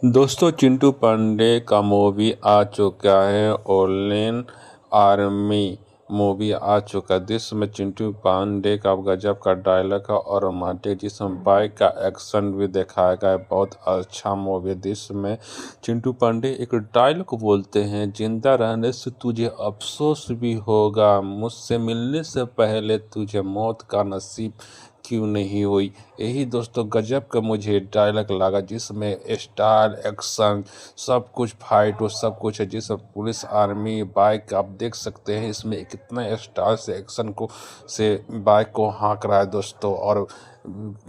दोस्तों चिंटू पांडे का मूवी आ चुका है। ऑनलाइन आर्मी मूवी आ चुका है। जिसमें चिंटू पांडे का गजब का डायलॉग है और रोमांटिक, जिसमें बाइक का एक्शन भी दिखाया गया है। बहुत अच्छा मूवी है। जिसमें चिंटू पांडे एक डायलॉग बोलते हैं, जिंदा रहने से तुझे अफसोस भी होगा, मुझसे मिलने से पहले तुझे मौत का नसीब क्यों नहीं हुई। यही दोस्तों गजब का मुझे डायलॉग लगा, जिसमें स्टाइल एक्शन सब कुछ फाइट और सब कुछ है। जिसमें पुलिस आर्मी बाइक आप देख सकते हैं, इसमें कितना स्टाइल से एक्शन को से बाइक को हाँक रहा है दोस्तों, और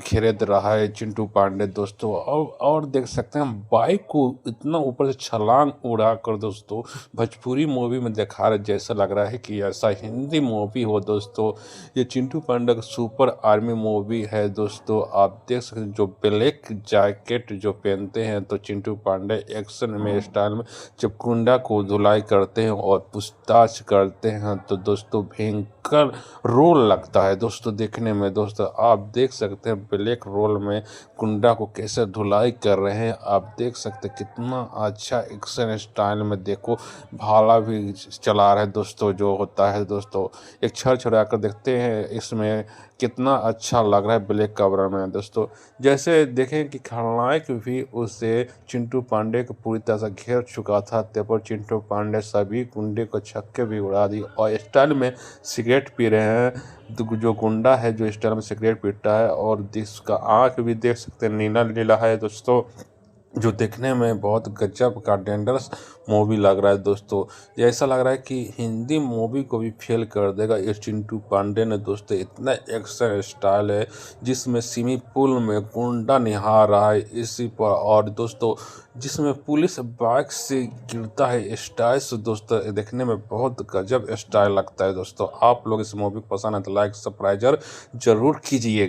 खेद रहा है चिंटू पांडे दोस्तों। और देख सकते हैं बाइक को इतना ऊपर से छलांग उड़ा कर दोस्तों भोजपुरी मूवी में दिखा रहे, जैसा लग रहा है कि ऐसा हिंदी मूवी हो दोस्तों। ये चिंटू पांडे का सुपर आर्मी मूवी है दोस्तों। आप देख सकते हैं जो ब्लैक जैकेट जो पहनते हैं, तो चिंटू पांडे एक्शन में स्टाइल में जब गुंडा को धुलाई करते हैं और पूछताछ करते हैं, तो दोस्तों भयंकर रोल लगता है दोस्तों देखने में। दोस्तों आप देख सकते हैं ब्लैक रोल में गुंडा को कैसे धुलाई कर रहे हैं। आप देख सकते हैं कितना अच्छा एक्शन स्टाइल में, देखो भाला भी चला रहा है दोस्तों, जो होता है दोस्तों एक छड़ छड़ा कर देखते हैं। इसमें कितना अच्छा लग रहा है ब्लैक कवर में दोस्तों। जैसे देखें कि खलनायक भी उसे चिंटू पांडे को पूरी तरह से घेर चुका था, तब पर चिंटू पांडे सभी गुंडे को छक्के भी उड़ा दी और स्टाइल में सिगरेट पी रहे हैं। जो गुंडा है जो स्टाइल में सिगरेट पीता है, और जिसका आँख भी देख सकते हैं नीला नीला है दोस्तों, जो देखने में बहुत गजब का डेंजरस मूवी लग रहा है दोस्तों। ये ऐसा लग रहा है कि हिंदी मूवी को भी फेल कर देगा ये चिंटू पांडे ने दोस्तों। इतना एक्शन स्टाइल है, जिसमें स्विमिंग पूल में गुंडा निहार रहा है इसी पर, और दोस्तों जिसमें पुलिस बाइक से गिरता है स्टाइल से दोस्तों, देखने में बहुत गजब स्टाइल लगता है दोस्तों। आप लोग इस मूवी को पसंद है तो लाइक सब्सक्राइब जरूर कीजिएगा।